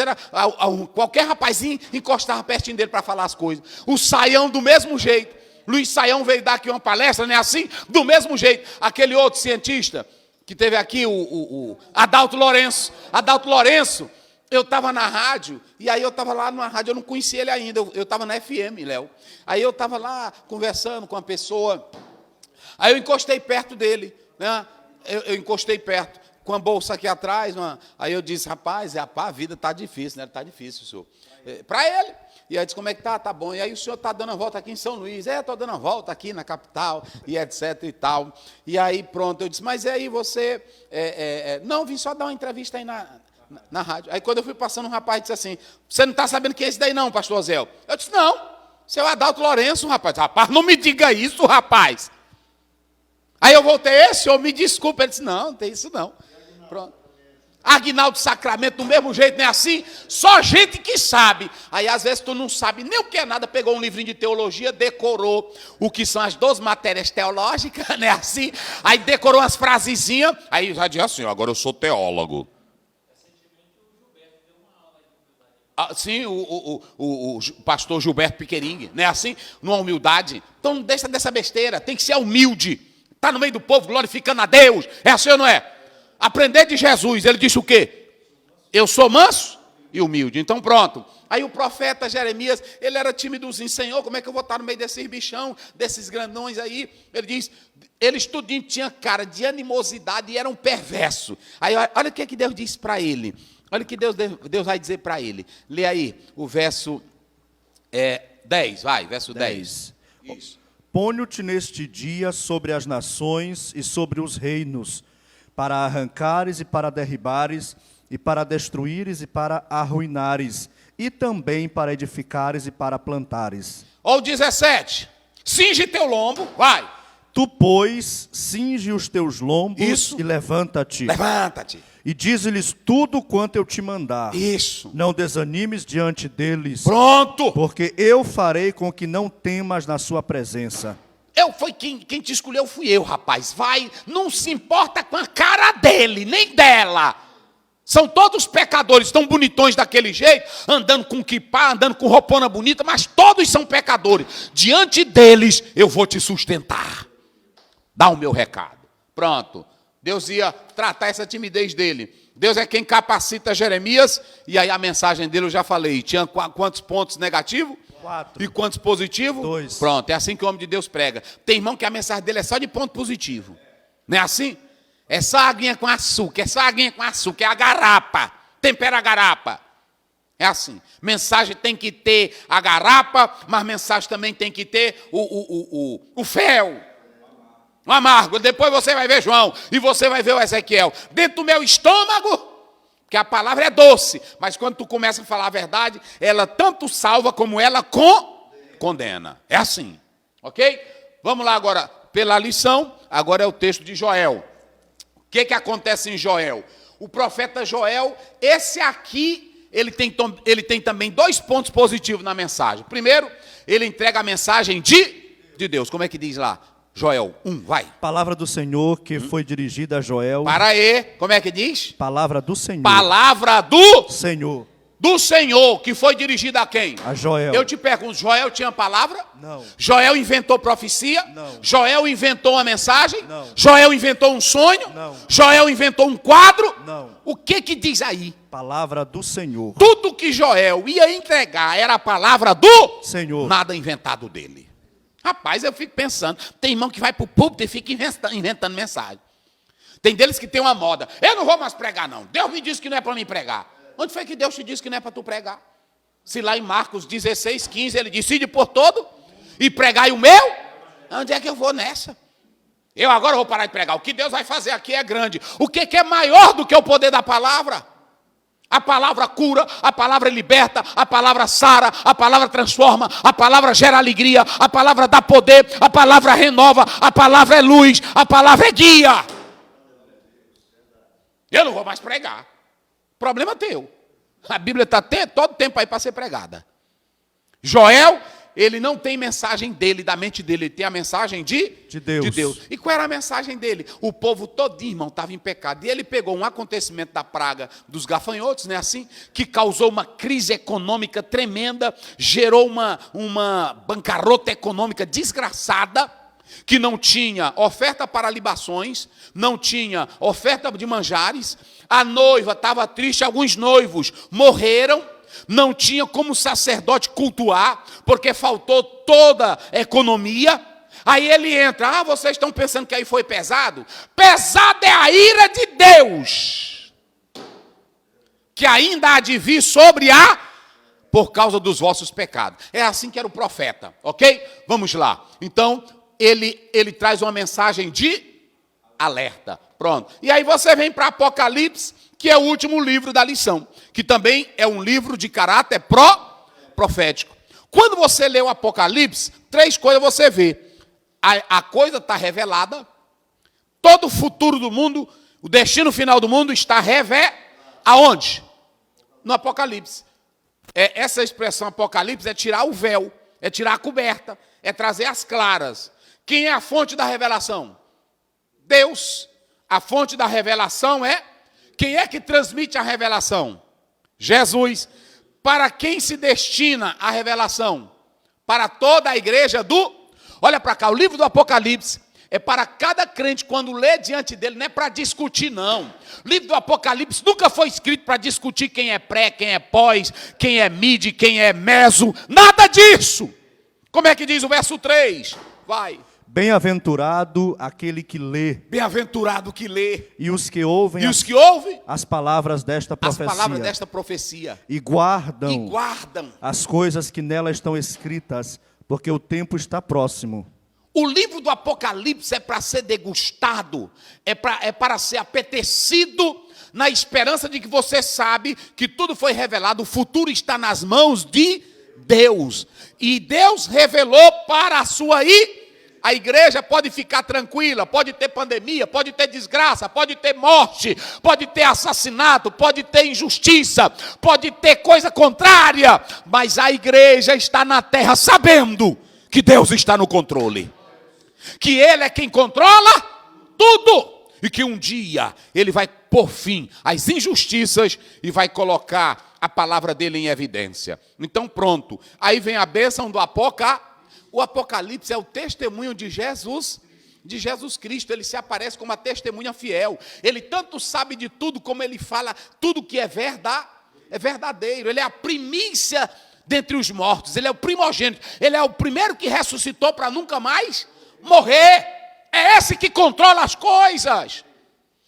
qualquer rapazinho encostava pertinho dele para falar as coisas. O Saião do mesmo jeito. Luiz Saião veio dar aqui uma palestra, não é assim? Do mesmo jeito. Aquele outro cientista que teve aqui, o Adalto Lourenço. Adalto Lourenço, eu estava na rádio, e aí eu estava lá numa rádio, eu não conhecia ele ainda, eu estava na FM, Léo. Aí eu estava lá conversando com uma pessoa, aí eu encostei perto dele, né? Eu encostei perto, com a bolsa aqui atrás, aí eu disse, rapaz, a vida está difícil, né? Está difícil, senhor. Para ele. E aí disse, como é que tá? Tá bom. E aí o senhor está dando a volta aqui em São Luís. Estou dando a volta aqui na capital, e etc e tal. E aí pronto, eu disse, mas e aí você... Não, vim só dar uma entrevista aí na rádio. Aí quando eu fui passando, um rapaz disse assim, você não está sabendo que é esse daí não, pastor Zé? Eu disse, não, seu Adalto Lourenço, rapaz. Rapaz, não me diga isso, rapaz. Aí eu voltei, esse senhor, me desculpa. Ele disse, não tem isso não. Pronto. Aguinaldo Sacramento, do mesmo jeito, não é assim? Só gente que sabe. Aí, às vezes, tu não sabe nem o que é nada, pegou um livrinho de teologia, decorou o que são as 12 matérias teológicas, não é assim? Aí decorou umas frasezinhas, aí já diz assim, agora eu sou teólogo. Sim, o pastor Gilberto Piquering, não é assim? Numa humildade. Então, não deixa dessa besteira, tem que ser humilde. Está no meio do povo, glorificando a Deus. É assim ou não é? Aprender de Jesus, ele disse o quê? Eu sou manso e humilde. Então pronto. Aí o profeta Jeremias, ele era timidozinho. Senhor, como é que eu vou estar no meio desses bichão, desses grandões aí? Ele diz, eles tudinho tinha cara de animosidade e eram perversos. Aí olha o que Deus disse para ele. Olha o que Deus vai dizer para ele. Lê aí o verso 10, vai, verso 10. Isso. Ponho-te neste dia sobre as nações e sobre os reinos, para arrancares e para derribares, e para destruíres e para arruinares, e também para edificares e para plantares. Ou 17, cinge teu lombo, vai. Tu, pois, cinge os teus lombos. Isso. E levanta-te. Levanta-te. E dize-lhes tudo quanto eu te mandar. Isso. Não desanimes diante deles. Pronto. Porque eu farei com que não temas na sua presença. Quem te escolheu fui eu, rapaz. Vai, não se importa com a cara dele, nem dela. São todos pecadores, tão bonitões daquele jeito, andando com quipá, andando com roupona bonita, mas todos são pecadores. Diante deles, eu vou te sustentar. Dá o meu recado. Pronto. Deus ia tratar essa timidez dele. Deus é quem capacita Jeremias, e aí a mensagem dele eu já falei. Tinha quantos pontos negativos? 4. E quantos positivos? 2. Pronto, é assim que o homem de Deus prega. Tem irmão que a mensagem dele é só de ponto positivo. Não é assim? É só aguinha com açúcar, é a garapa. Tempera a garapa. É assim. Mensagem tem que ter a garapa, mas mensagem também tem que ter o fel. O amargo. Depois você vai ver João e você vai ver o Ezequiel. Dentro do meu estômago, porque a palavra é doce, mas quando tu começa a falar a verdade, ela tanto salva como ela condena. É assim. Ok? Vamos lá agora pela lição. Agora é o texto de Joel. O que acontece em Joel? O profeta Joel, esse aqui, ele tem também 2 pontos positivos na mensagem. Primeiro, ele entrega a mensagem de Deus. Como é que diz lá? Joel 1, vai. Palavra do Senhor que foi dirigida a Joel. Para aí, como é que diz? Palavra do Senhor. Palavra do Senhor. Do Senhor, que foi dirigida a quem? A Joel. Eu te pergunto, Joel tinha palavra? Não. Joel inventou profecia? Não. Joel inventou uma mensagem? Não. Joel inventou um sonho? Não. Joel inventou um quadro? Não. O que diz aí? Palavra do Senhor. Tudo que Joel ia entregar era a palavra do Senhor. Nada inventado dele. Rapaz, eu fico pensando, tem irmão que vai para o púlpito e fica inventando mensagem. Tem deles que tem uma moda. Eu não vou mais pregar, não. Deus me disse que não é para mim pregar. Onde foi que Deus te disse que não é para tu pregar? Se lá em Marcos 16, 15, ele disse, ide por todo e pregai o meu, onde é que eu vou nessa? Eu agora vou parar de pregar. O que Deus vai fazer aqui é grande. O que é maior do que o poder da palavra? A palavra cura, a palavra liberta, a palavra sara, a palavra transforma, a palavra gera alegria, a palavra dá poder, a palavra renova, a palavra é luz, a palavra é guia. Eu não vou mais pregar. Problema teu. A Bíblia está todo tempo aí para ser pregada. Joel, ele não tem mensagem dele, da mente dele, ele tem a mensagem de Deus. E qual era a mensagem dele? O povo todinho, irmão, estava em pecado. E ele pegou um acontecimento da praga dos gafanhotos, né, assim, que causou uma crise econômica tremenda, gerou uma bancarrota econômica desgraçada, que não tinha oferta para libações, não tinha oferta de manjares, a noiva estava triste, alguns noivos morreram, não tinha como o sacerdote cultuar, porque faltou toda a economia. Aí ele entra, vocês estão pensando que aí foi pesado? Pesado é a ira de Deus, que ainda há de vir sobre por causa dos vossos pecados. É assim que era o profeta, ok? Vamos lá. Então, ele traz uma mensagem de alerta. Pronto. E aí você vem para Apocalipse, que é o último livro da lição, que também é um livro de caráter profético. Quando você lê o Apocalipse, 3 coisas você vê. A coisa está revelada, todo o futuro do mundo, o destino final do mundo está revelado. Aonde? No Apocalipse. Essa expressão Apocalipse é tirar o véu, é tirar a coberta, é trazer as claras. Quem é a fonte da revelação? Deus. A fonte da revelação é... Quem é que transmite a revelação? Jesus. Para quem se destina a revelação? Para toda a igreja Olha para cá, o livro do Apocalipse é para cada crente, quando lê diante dele, não é para discutir, não. O livro do Apocalipse nunca foi escrito para discutir quem é pré, quem é pós, quem é mid, quem é meso. Nada disso. Como é que diz o verso 3? Vai. Bem-aventurado aquele que lê. Bem-aventurado que lê. E os que ouvem as palavras desta profecia. As palavras desta profecia. E guardam as coisas que nela estão escritas, porque o tempo está próximo. O livro do Apocalipse é para ser degustado, é para ser apetecido, na esperança de que você sabe que tudo foi revelado, o futuro está nas mãos de Deus. E Deus revelou para a sua A igreja pode ficar tranquila, pode ter pandemia, pode ter desgraça, pode ter morte, pode ter assassinato, pode ter injustiça, pode ter coisa contrária, mas a igreja está na terra sabendo que Deus está no controle, que Ele é quem controla tudo, e que um dia Ele vai pôr fim às injustiças e vai colocar a palavra dEle em evidência. Então pronto, aí vem a bênção do Apocalipse. O Apocalipse é o testemunho de Jesus Cristo. Ele se aparece como uma testemunha fiel. Ele tanto sabe de tudo, como ele fala tudo que é verdadeiro. Ele é a primícia dentre os mortos, ele é o primogênito, ele é o primeiro que ressuscitou para nunca mais morrer. É esse que controla as coisas.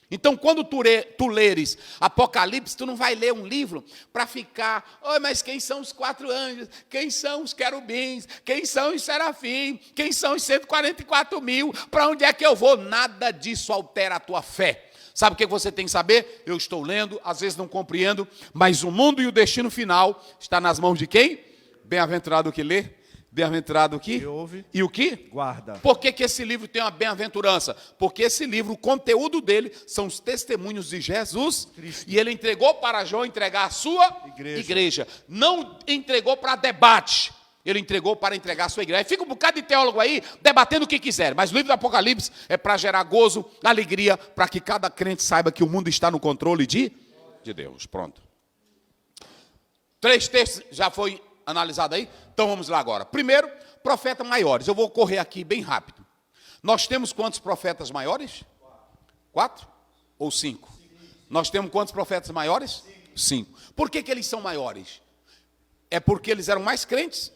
Então, quando tu leres Apocalipse, tu não vai ler um livro para ficar, mas quem são os 4 anjos? Quem são os querubins? Quem são os serafins? Quem são os 144 mil? Para onde é que eu vou? Nada disso altera a tua fé. Sabe o que você tem que saber? Eu estou lendo, às vezes não compreendo, mas o mundo e o destino final está nas mãos de quem? Bem-aventurado o que lê. Bem-aventurado o que? Ouve. E o que? Guarda. Por que esse livro tem uma bem-aventurança? Porque esse livro, o conteúdo dele, são os testemunhos de Jesus. Cristo. E ele entregou para João entregar a sua igreja. Não entregou para debate. Ele entregou para entregar a sua igreja. Aí fica um bocado de teólogo aí, debatendo o que quiser. Mas o livro do Apocalipse é para gerar gozo, alegria, para que cada crente saiba que o mundo está no controle de Deus. Pronto. 3 textos já foi analisado aí? Então vamos lá agora. Primeiro, profetas maiores. Eu vou correr aqui bem rápido. Nós temos quantos profetas maiores? 4 ou 5? Nós temos quantos profetas maiores? 5. Por que eles são maiores? É porque eles eram mais crentes?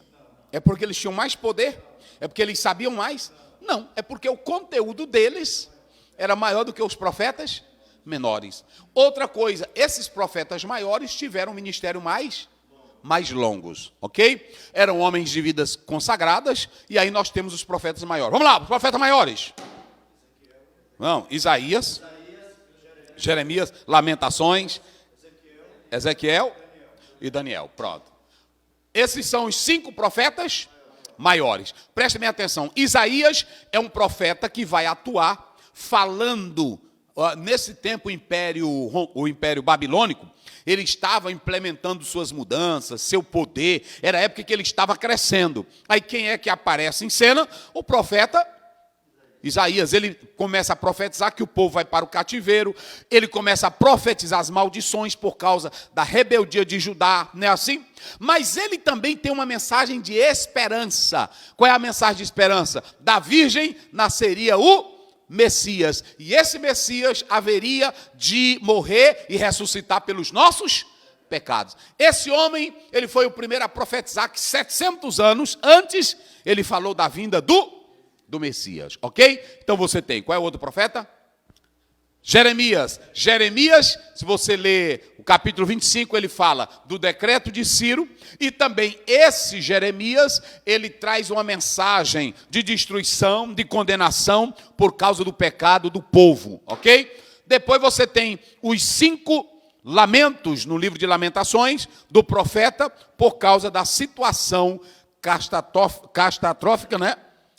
É porque eles tinham mais poder? É porque eles sabiam mais? Não, é porque o conteúdo deles era maior do que os profetas menores. Outra coisa, esses profetas maiores tiveram um ministério mais longos, ok? Eram homens de vidas consagradas, e aí nós temos os profetas maiores. Vamos lá, os profetas maiores. Não, Isaías, Jeremias, Lamentações, Ezequiel e Daniel. Pronto. Esses são os 5 profetas maiores. Prestem bem atenção. Isaías é um profeta que vai atuar falando, nesse tempo o Império Babilônico, ele estava implementando suas mudanças, seu poder, era a época que ele estava crescendo. Aí quem é que aparece em cena? O profeta Isaías. Ele começa a profetizar que o povo vai para o cativeiro, ele começa a profetizar as maldições por causa da rebeldia de Judá, não é assim? Mas ele também tem uma mensagem de esperança. Qual é a mensagem de esperança? Da virgem nasceria o Messias, e esse Messias haveria de morrer e ressuscitar pelos nossos pecados. Esse homem, ele foi o primeiro a profetizar que 700 anos antes, ele falou da vinda do Messias, ok? Então você tem, qual é o outro profeta? Jeremias. Jeremias, se você ler o capítulo 25, ele fala do decreto de Ciro, e também esse Jeremias, ele traz uma mensagem de destruição, de condenação, por causa do pecado do povo, ok? Depois você tem os 5 lamentos no livro de Lamentações, do profeta, por causa da situação catastrófica, né?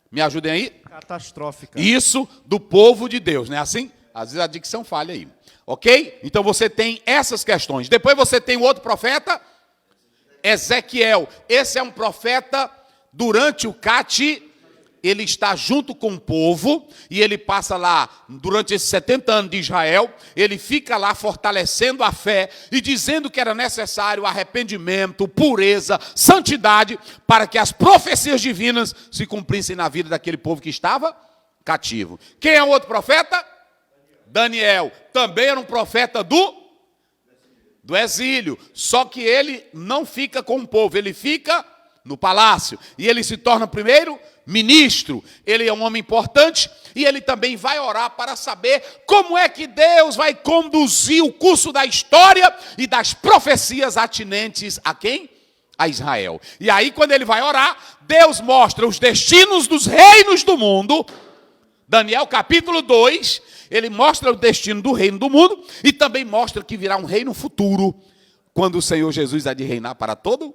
Me ajudem aí? Catastrófica. Isso, do povo de Deus, não é assim? Às vezes a dicção falha aí, ok? Então você tem essas questões. Depois você tem o outro profeta, Ezequiel. Esse é um profeta durante o ele está junto com o povo, e ele passa lá, durante esses 70 anos de Israel, ele fica lá fortalecendo a fé, e dizendo que era necessário arrependimento, pureza, santidade, para que as profecias divinas se cumprissem na vida daquele povo que estava cativo. Quem é o outro profeta? Daniel, também era um profeta do exílio, só que ele não fica com o povo, ele fica no palácio, e ele se torna primeiro ministro. Ele é um homem importante, e ele também vai orar para saber como é que Deus vai conduzir o curso da história e das profecias atinentes a quem? A Israel. E aí, quando ele vai orar, Deus mostra os destinos dos reinos do mundo. Daniel capítulo 2, ele mostra o destino do reino do mundo, e também mostra que virá um reino futuro, quando o Senhor Jesus há de reinar para todo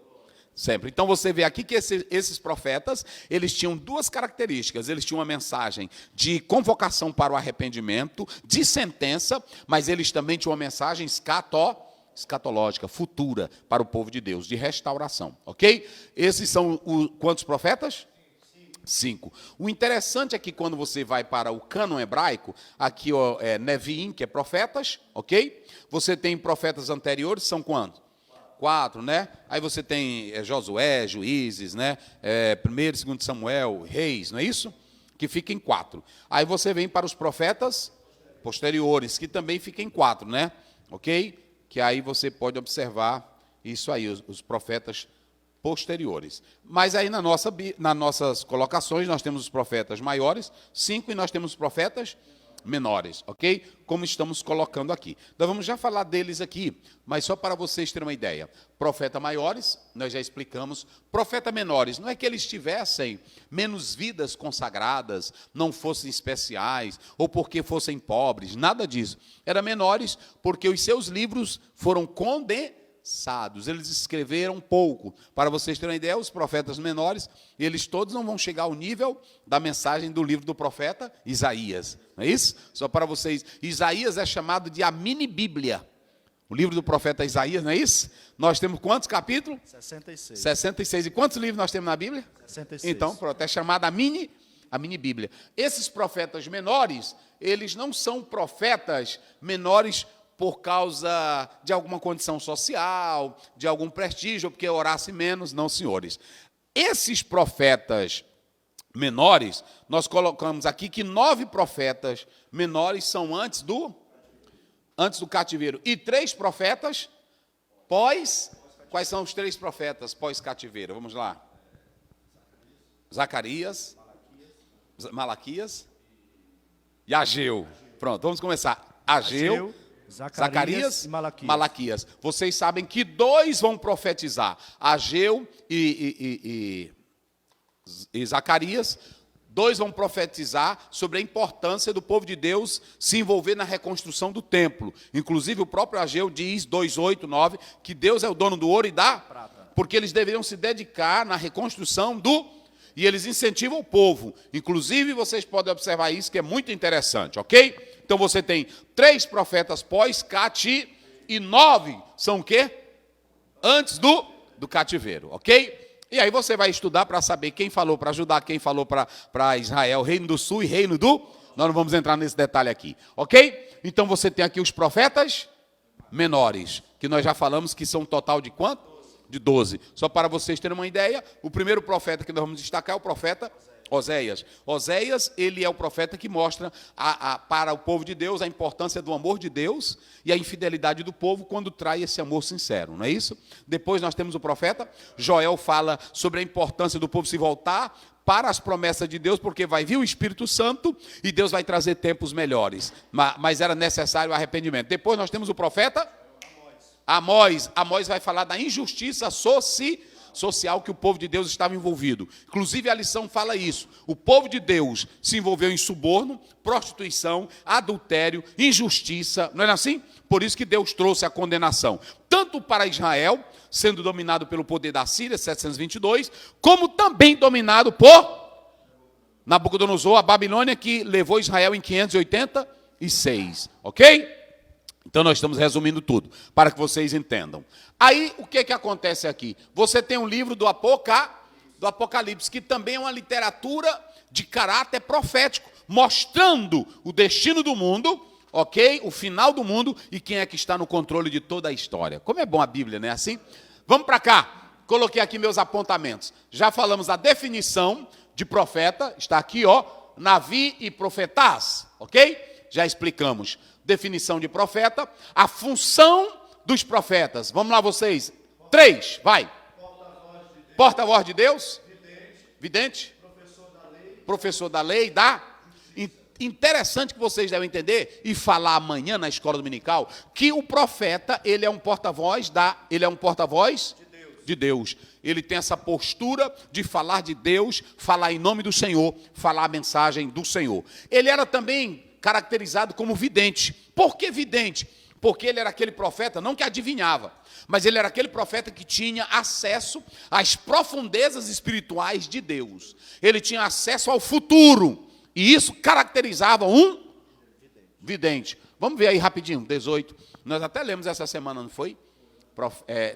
sempre. Então você vê aqui que esses profetas, eles tinham 2 características. Eles tinham uma mensagem de convocação para o arrependimento, de sentença, mas eles também tinham uma mensagem escatológica, futura, para o povo de Deus, de restauração, ok? Esses são quantos profetas? 5. O interessante é que quando você vai para o cânon hebraico, aqui é Neviim, que é profetas, ok? Você tem profetas anteriores, são quantos? 4, né? Aí você tem Josué, Juízes, né? 1º e 2º Samuel, Reis, não é isso? Que fica em 4. Aí você vem para os profetas posteriores, que também fica em 4, né? Ok? Que aí você pode observar isso aí, os profetas posteriores. Mas aí nas nossas colocações nós temos os profetas maiores, 5, e nós temos os profetas menores, ok? Como estamos colocando aqui. Nós vamos já falar deles aqui, mas só para vocês terem uma ideia. Profeta maiores, nós já explicamos. Profeta menores, não é que eles tivessem menos vidas consagradas, não fossem especiais, ou porque fossem pobres, nada disso. Eram menores porque os seus livros foram condensados, eles escreveram pouco. Para vocês terem uma ideia, os profetas menores, eles todos não vão chegar ao nível da mensagem do livro do profeta Isaías, não é isso? Só para vocês, Isaías é chamado de a mini-bíblia, o livro do profeta Isaías, não é isso? Nós temos quantos capítulos? 66. 66. E quantos livros nós temos na Bíblia? 66. Então, pronto, é chamada a mini-bíblia. Esses profetas menores, eles não são profetas menores por causa de alguma condição social, de algum prestígio, porque orasse menos, não, senhores. Esses profetas menores, nós colocamos aqui que 9 profetas menores são antes do cativeiro. E 3 profetas pós... Quais são os 3 profetas pós-cativeiro? Vamos lá. Zacarias, Malaquias e Ageu. Pronto, vamos começar. Ageu, Zacarias e Malaquias. Vocês sabem que 2 vão profetizar. Ageu e Zacarias. 2 vão profetizar sobre a importância do povo de Deus se envolver na reconstrução do templo. Inclusive, o próprio Ageu diz, 2:8, 9, que Deus é o dono do ouro e da prata, porque eles deveriam se dedicar na reconstrução e eles incentivam o povo. Inclusive, vocês podem observar isso, que é muito interessante, ok? Então, você tem 3 profetas pós-cativeiro e 9 são o quê? Antes do cativeiro, ok? E aí você vai estudar para saber quem falou para Judá, quem falou para Israel, reino do sul e reino do... Nós não vamos entrar nesse detalhe aqui, ok? Então você tem aqui os profetas menores, que nós já falamos que são um total de quanto? De 12. Só para vocês terem uma ideia, o primeiro profeta que nós vamos destacar é o profeta Oséias. Oséias, ele é o profeta que mostra para o povo de Deus a importância do amor de Deus e a infidelidade do povo quando trai esse amor sincero, não é isso? Depois nós temos o profeta Joel, fala sobre a importância do povo se voltar para as promessas de Deus, porque vai vir o Espírito Santo e Deus vai trazer tempos melhores, mas era necessário o arrependimento. Depois nós temos o profeta Amós. Amós vai falar da injustiça social que o povo de Deus estava envolvido. Inclusive a lição fala isso. O povo de Deus se envolveu em suborno, prostituição, adultério, injustiça, não é assim? Por isso que Deus trouxe a condenação, tanto para Israel, sendo dominado pelo poder da Síria, 722, como também dominado por Nabucodonosor, a Babilônia, que levou Israel em 586, ok? Então, nós estamos resumindo tudo, para que vocês entendam. Aí, o que acontece aqui? Você tem um livro do Apocalipse, que também é uma literatura de caráter profético, mostrando o destino do mundo, ok? O final do mundo e quem é que está no controle de toda a história. Como é bom a Bíblia, não é assim? Vamos para cá. Coloquei aqui meus apontamentos. Já falamos da definição de profeta, está aqui, ó, Navi e profetás, ok? Já explicamos. Definição de profeta, a função dos profetas. Vamos lá, vocês. 3, vai. Porta-voz de Deus. Vidente. Professor da lei. Interessante que vocês devem entender e falar amanhã na escola dominical que o profeta, ele é um porta-voz de Deus. Ele tem essa postura de falar de Deus, falar em nome do Senhor, falar a mensagem do Senhor. Ele era também caracterizado como vidente. Por que vidente? Porque ele era aquele profeta, não que adivinhava, mas ele era aquele profeta que tinha acesso às profundezas espirituais de Deus. Ele tinha acesso ao futuro, e isso caracterizava um vidente. Vamos ver aí rapidinho, 18. Nós até lemos essa semana, não foi?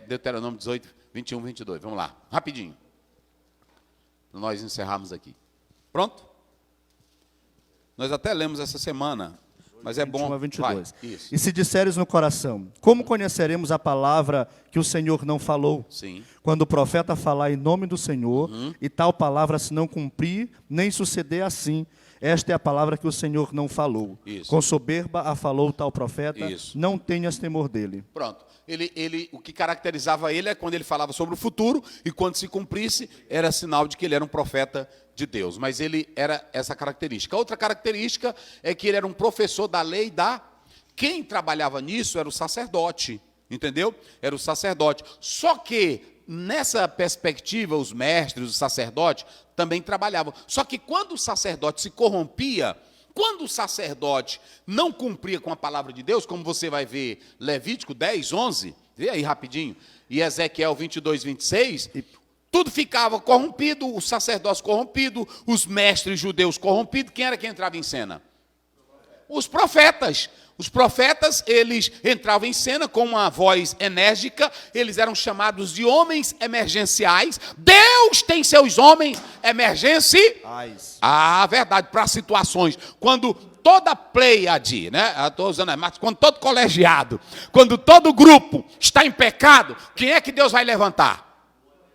Deuteronômio 18, 21, 22. Vamos lá, rapidinho. Nós encerramos aqui. Pronto? Nós até lemos essa semana, mas é 21 bom... 22. Vai, isso. E se disseres no coração, como conheceremos a palavra que o Senhor não falou? Sim. Quando o profeta falar em nome do Senhor, e tal palavra se não cumprir, nem suceder assim, Esta é a palavra que o Senhor não falou. Isso. Com soberba a falou tal profeta, Isso. não tenhas temor dele. Pronto. O que caracterizava ele é quando ele falava sobre o futuro, e quando se cumprisse, era sinal de que ele era um profeta de Deus. Mas ele era essa característica. Outra característica é que ele era um professor da lei Quem trabalhava nisso era o sacerdote, entendeu? Era o sacerdote. Só que, nessa perspectiva, os mestres, os sacerdotes, também trabalhavam. Só que quando o sacerdote se corrompia, quando o sacerdote não cumpria com a palavra de Deus, como você vai ver Levítico 10, 11, vê aí rapidinho, e Ezequiel 22, 26, tudo ficava corrompido, o sacerdócio corrompido, os mestres judeus corrompidos. Quem era que entrava em cena? Os profetas. Os profetas, eles entravam em cena com uma voz enérgica, eles eram chamados de homens emergenciais. Deus tem seus homens emergenciais. Verdade, para situações. Quando toda pleiade, né? Estou usando mas quando todo colegiado, quando todo grupo está em pecado, quem é que Deus vai levantar?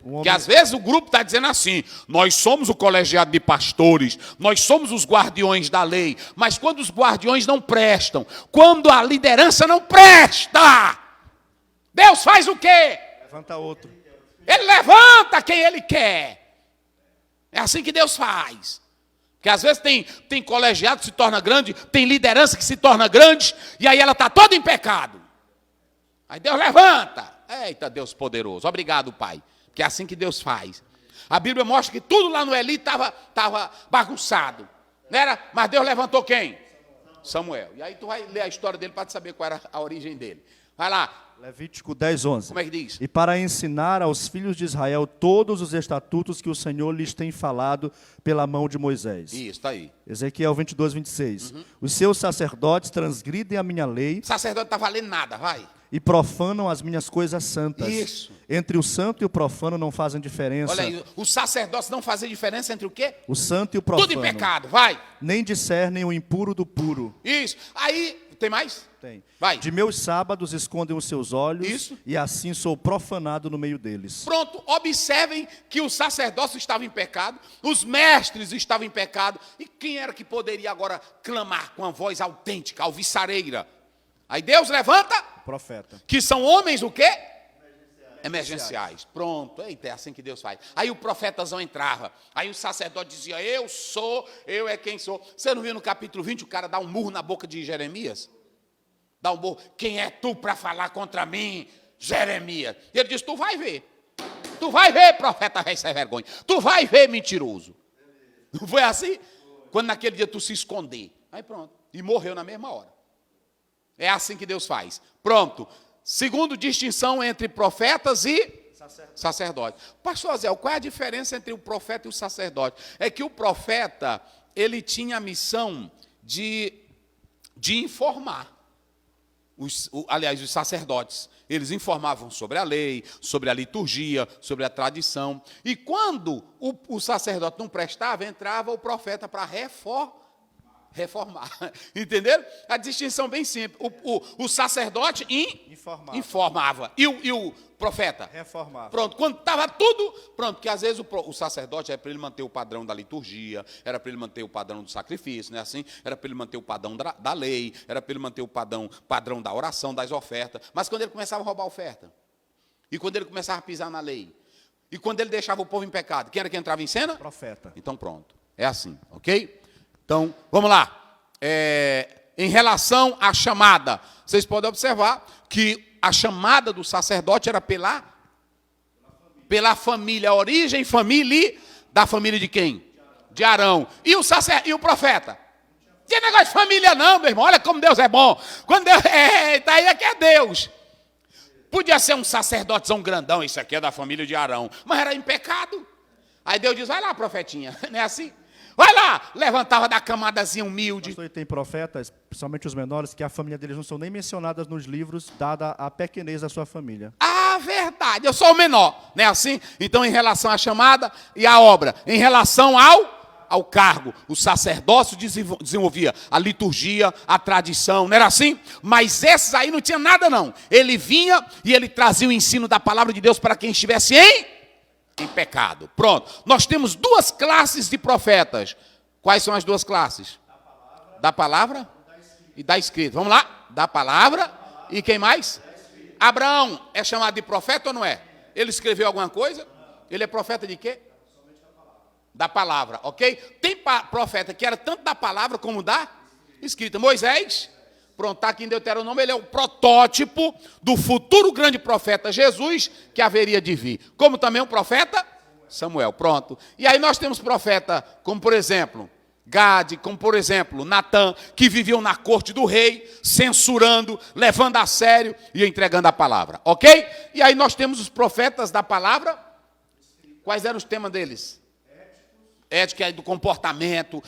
Porque às vezes o grupo está dizendo assim: nós somos o colegiado de pastores, nós somos os guardiões da lei. Mas quando os guardiões não prestam, quando a liderança não presta, Deus faz o quê? Levanta outro. Ele levanta quem ele quer. É assim que Deus faz. Porque às vezes tem colegiado que se torna grande, tem liderança que se torna grande, e aí ela está toda em pecado. Aí Deus levanta. Eita, Deus poderoso. Obrigado, Pai. Que é assim que Deus faz. A Bíblia mostra que tudo lá no Eli estava bagunçado. Não era? Mas Deus levantou quem? Samuel. E aí tu vai ler a história dele para saber qual era a origem dele. Vai lá. Levítico 10, 11. Como é que diz? E para ensinar aos filhos de Israel todos os estatutos que o Senhor lhes tem falado pela mão de Moisés. Isso, está aí. Ezequiel 22, 26. Os seus sacerdotes transgridem a minha lei. O sacerdote não está valendo nada, vai. E profanam as minhas coisas santas. Isso. Entre o santo e o profano não fazem diferença. Olha aí, os sacerdotes não fazem diferença entre o quê? O santo e o profano. Tudo em pecado, vai. Nem discernem o impuro do puro. Isso. Aí, tem mais? Tem. Vai. De meus sábados escondem os seus olhos. Isso. E assim sou profanado no meio deles. Pronto, observem que o sacerdócio estava em pecado, os mestres estavam em pecado, e quem era que poderia agora clamar com a voz autêntica, alviçareira? Aí Deus levanta, Profeta. que são homens o quê? Emergenciais. Pronto, eita, é assim que Deus faz. Aí o profetazão entrava, aí o sacerdote dizia: eu é quem sou. Você não viu no capítulo 20 o cara dá um murro na boca de Jeremias? Dá um murro: quem é tu para falar contra mim, Jeremias? E ele diz: tu vai ver, profeta rei sem vergonha, tu vai ver, mentiroso. Não foi assim? Quando naquele dia tu se esconder, aí pronto, e morreu na mesma hora. É assim que Deus faz. Pronto. Segundo, distinção entre profetas e sacerdotes. Pastor Zé, qual é a diferença entre o profeta e o sacerdote? É que o profeta, ele tinha a missão de informar. Os sacerdotes, eles informavam sobre a lei, sobre a liturgia, sobre a tradição. E quando o sacerdote não prestava, entrava o profeta para reformar. Entenderam? A distinção bem simples. O sacerdote informava. E o profeta? Reformava. Pronto, quando estava tudo pronto, porque às vezes o sacerdote era para ele manter o padrão da liturgia, era para ele manter o padrão do sacrifício, não é assim? Era para ele manter o padrão da lei, era para ele manter o padrão da oração, das ofertas. Mas quando ele começava a roubar a oferta, e quando ele começava a pisar na lei, e quando ele deixava o povo em pecado, quem era que entrava em cena? Profeta. Então pronto, é assim, ok? Então, vamos lá. Em relação à chamada, vocês podem observar que a chamada do sacerdote era pela família, a origem, família, da família de quem? De Arão. E o profeta? Não tinha negócio de família não, meu irmão. Olha como Deus é bom. Quando Deus aí é que é Deus. Podia ser um sacerdotezão grandão, isso aqui é da família de Arão, mas era em pecado. Aí Deus diz: vai lá, profetinha, não é assim? Vai lá, levantava da camadazinha humilde. Pastor, tem profetas, principalmente os menores, que a família deles não são nem mencionadas nos livros, dada a pequenez da sua família. Ah, verdade, eu sou o menor, não é assim? Então, em relação à chamada e à obra, em relação ao cargo, o sacerdócio desenvolvia a liturgia, a tradição, não era assim? Mas esses aí não tinha nada não. Ele vinha e ele trazia o ensino da palavra de Deus para quem estivesse em pecado. Pronto. Nós temos duas classes de profetas. Quais são as duas classes? Da palavra e da escrita. Vamos lá? Da palavra e quem mais? Abraão é chamado de profeta ou não é? Ele escreveu alguma coisa? Ele é profeta de quê? Da palavra, ok? Tem profeta que era tanto da palavra como da escrita. Moisés, pronto, está aqui em Deuteronômio, ele é o protótipo do futuro grande profeta Jesus que haveria de vir. Como também o profeta Samuel, pronto. E aí nós temos profeta como, por exemplo, Gade, como por exemplo, Natã, que viviam na corte do rei, censurando, levando a sério e entregando a palavra, ok? E aí nós temos os profetas da palavra. Quais eram os temas deles? Ética do comportamento,